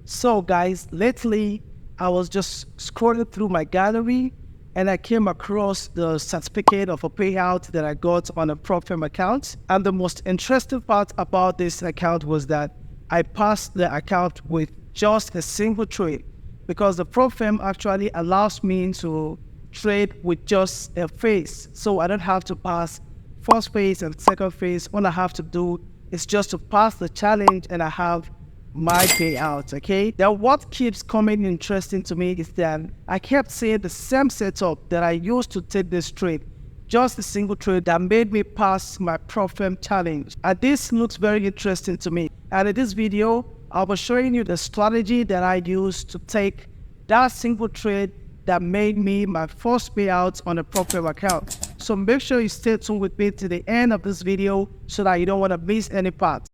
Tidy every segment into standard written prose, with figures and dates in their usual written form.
So guys, lately I was just scrolling through my gallery and I came across the certificate of a payout that I got on a prop firm account. And the most interesting part about this account was that I passed the account with just a single trade because the prop firm actually allows me to trade with just a phase. So I don't have to pass first phase and second phase. All I have to do is just to pass the challenge and I have my payout. Okay, then what keeps coming interesting to me is that I kept seeing the same setup that I used to take this trade, just a single trade that made me pass my profit challenge. And this looks very interesting to me, and in this video I'll be showing you the strategy that I used to take that single trade that made me my first payout on a profit account. So make sure you stay tuned with me to the end of this video so that you don't want to miss any part.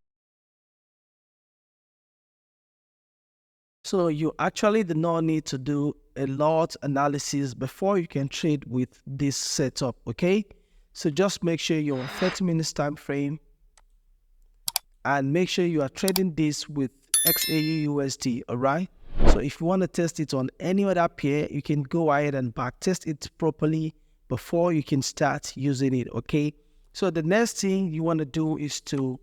So you actually do not need to do a lot analysis before you can trade with this setup, okay? So just make sure you're on 30 minutes time frame and make sure you are trading this with Xauusd, all right? So if you want to test it on any other pair, you can go ahead and back test it properly before you can start using it, okay? So the next thing you want to do is to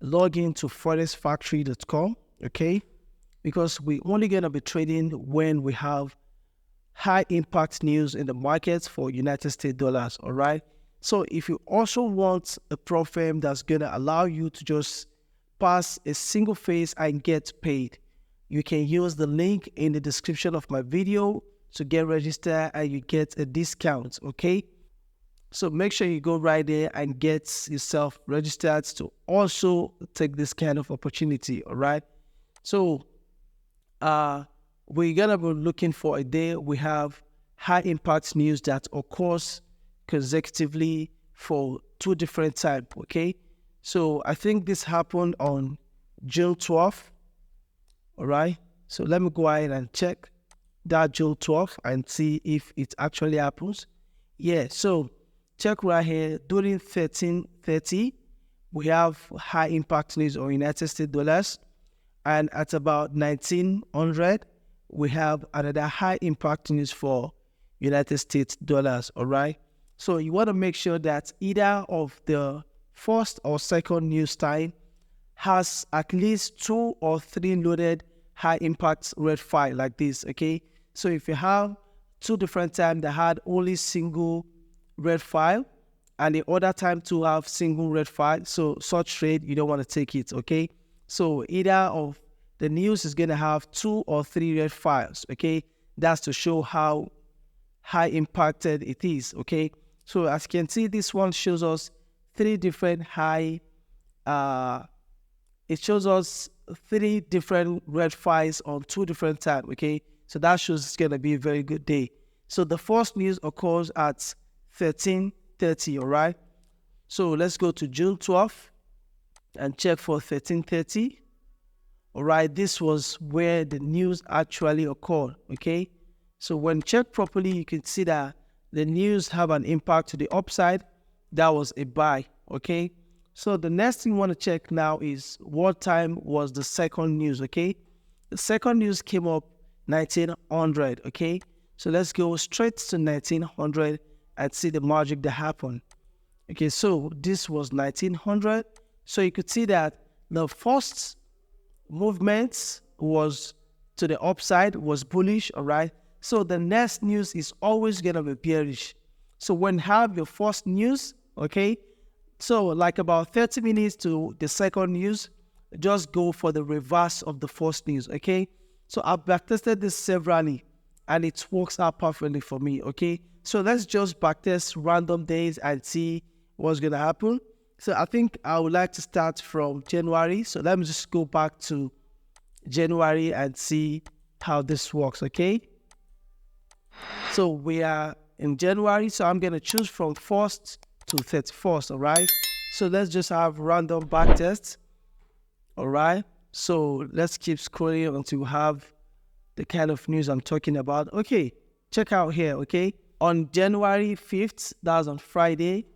log into forexfactory.com, okay? Because we're only going to be trading when we have high impact news in the markets for United States dollars, all right? So if you also want a prop firm that's going to allow you to just pass a single phase and get paid, you can use the link in the description of my video to get registered and you get a discount, okay? So make sure you go right there and get yourself registered to also take this kind of opportunity, all right? So we're gonna be looking for a day we have high impact news that occurs consecutively for 2 different times, okay? So I think this happened on June 12th, all right? So let me go ahead and check that June 12th and see if it actually happens. Yeah, so check right here, during 13:30, we have high impact news on United States dollars. And at about 1900, we have another high impact news for United States dollars, all right? So you want to make sure that either of the first or second news time has at least 2 or 3 loaded high impact red file like this, okay? So if you have 2 different times that had only single red file and the other time to have single red file, so such trade, you don't want to take it, okay? So either of the news is going to have 2 or 3 red files, okay? That's to show how high impacted it is, okay? So as you can see, this one shows us 3 different it shows us 3 different red files on 2 different times, okay? So that shows it's going to be a very good day. So the first news occurs at 13:30, all right? So let's go to June 12th and check for 13:30. All right, this was where the news actually occurred, okay? So when checked properly, you can see that the news have an impact to the upside. That was a buy, okay? So the next thing you want to check now is what time was the second news, okay? The second news came up 1900, okay? So let's go straight to 1900 and see the magic that happened. Okay, so this was 1900. So you could see that the first movement was to the upside, was bullish, all right? So the next news is always going to be bearish. So when you have your first news, okay, so like about 30 minutes to the second news, just go for the reverse of the first news, okay? So I've backtested this severally and it works out perfectly for me, okay? So let's just backtest random days and see what's going to happen. So I think I would like to start from January. So let me just go back to January and see how this works, okay? So we are in January, so I'm going to choose from 1st to 31st, all right? So let's just have random backtest, all right? So let's keep scrolling until we have the kind of news I'm talking about. Okay, check out here, okay? On January 5th, that's on Friday,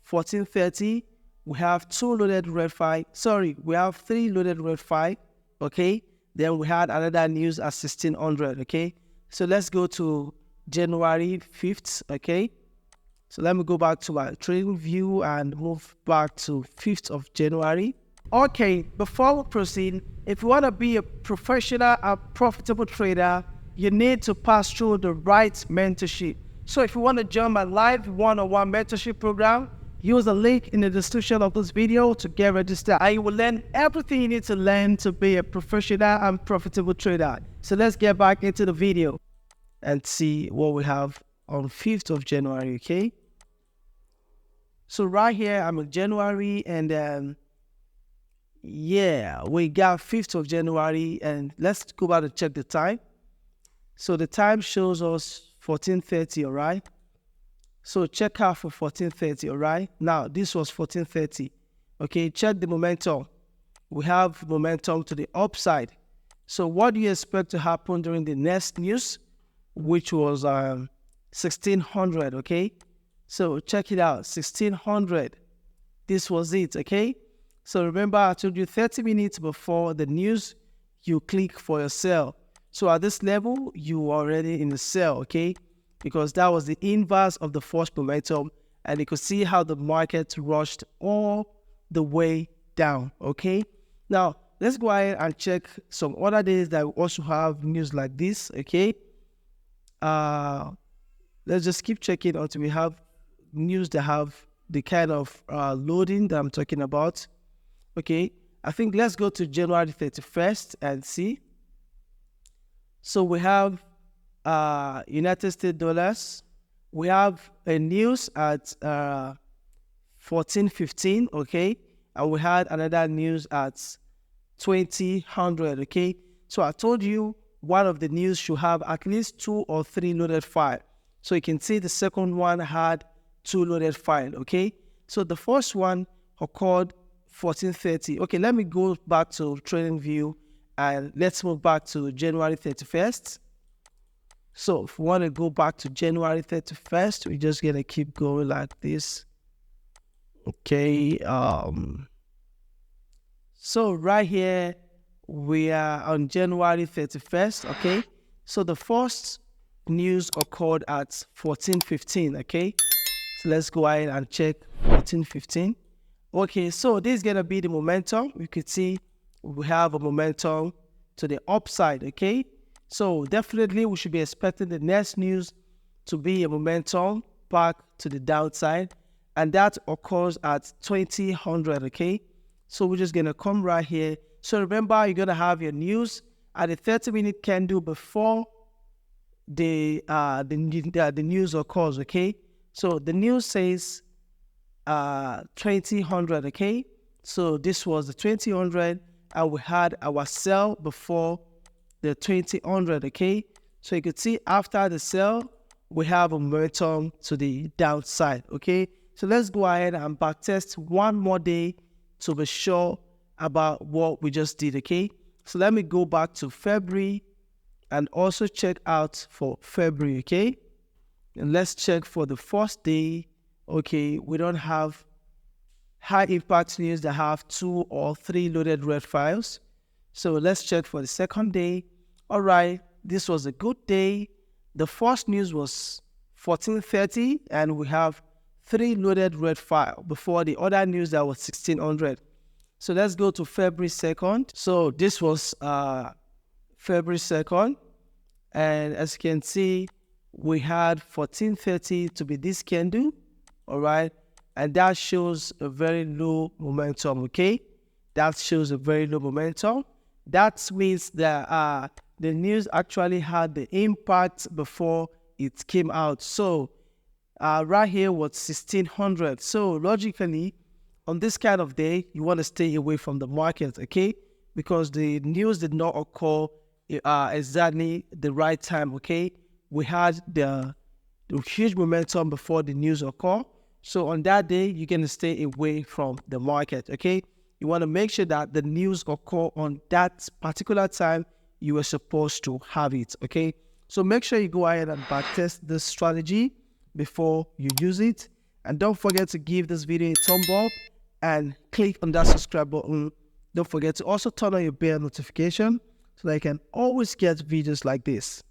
14:30, we have 2 loaded red file. Sorry, we have 3 loaded red file, okay? Then we had another news at 1600, okay? So let's go to January 5th, okay? So let me go back to my trading view and move back to 5th of January. Okay, before we proceed, if you want to be a professional and profitable trader, you need to pass through the right mentorship. So if you want to join my live one-on-one mentorship program, use the link in the description of this video to get registered. And you will learn everything you need to learn to be a professional and profitable trader. So let's get back into the video and see what we have on 5th of January, okay? So right here, I'm in January, and yeah, we got 5th of January, and let's go back and check the time. So the time shows us 14:30, all right? So check out for 14:30, all right? Now, this was 14:30, okay? Check the momentum. We have momentum to the upside. So what do you expect to happen during the next news, which was 1600, okay? So check it out, 1600. This was it, okay? So remember, I told you 30 minutes before the news, you click for your sell. So at this level, you are already in the sell, okay? Because that was the inverse of the first momentum, and you could see how the market rushed all the way down, okay? Now, let's go ahead and check some other days that we also have news like this, okay? Let's just keep checking until we have news that have the kind of loading that I'm talking about. Okay, I think let's go to January 31st and see. So we have United States dollars. We have a news at 14:15, okay? And we had another news at 2000, okay? So I told you one of the news should have at least 2 or 3 loaded files. So you can see the second one had 2 loaded files, okay? So the first one occurred 14:30. Okay, let me go back to trading view and let's move back to January 31st. So if we want to go back to January 31st, we're just gonna keep going like this. Okay, so right here we are on January 31st, okay? So the first news occurred at 14:15, okay? So let's go ahead and check 14:15. Okay, so this is going to be the momentum. You can see we have a momentum to the upside, okay? So definitely we should be expecting the next news to be a momentum back to the downside, and that occurs at 2000, okay? So we're just going to come right here. So remember, you're going to have your news at the 30-minute candle before the news occurs, okay? So the news says 2000, okay? So this was the 2000, and we had our sell before the 2000, okay? So you can see after the sell, we have a momentum to the downside, okay? So let's go ahead and backtest one more day to be sure about what we just did, okay? So let me go back to February and also check out for February, okay? And let's check for the first day. Okay, we don't have high impact news that have 2 or 3 loaded red files. So let's check for the second day. All right, this was a good day. The first news was 14:30, and we have 3 loaded red file before the other news that was 1600. So let's go to February 2nd. So this was February 2nd, and as you can see, we had 14:30 to be this candle. All right, and that shows a very low momentum, okay? That shows a very low momentum. That means that the news actually had the impact before it came out. So right here was 1600. So logically, on this kind of day, you want to stay away from the market, okay? Because the news did not occur exactly the right time, okay? We had the huge momentum before the news occurred. So on that day, you're going to stay away from the market, okay? You want to make sure that the news occur on that particular time you were supposed to have it, okay? So make sure you go ahead and backtest this strategy before you use it. And don't forget to give this video a thumb up and click on that subscribe button. Don't forget to also turn on your bell notification so that I can always get videos like this.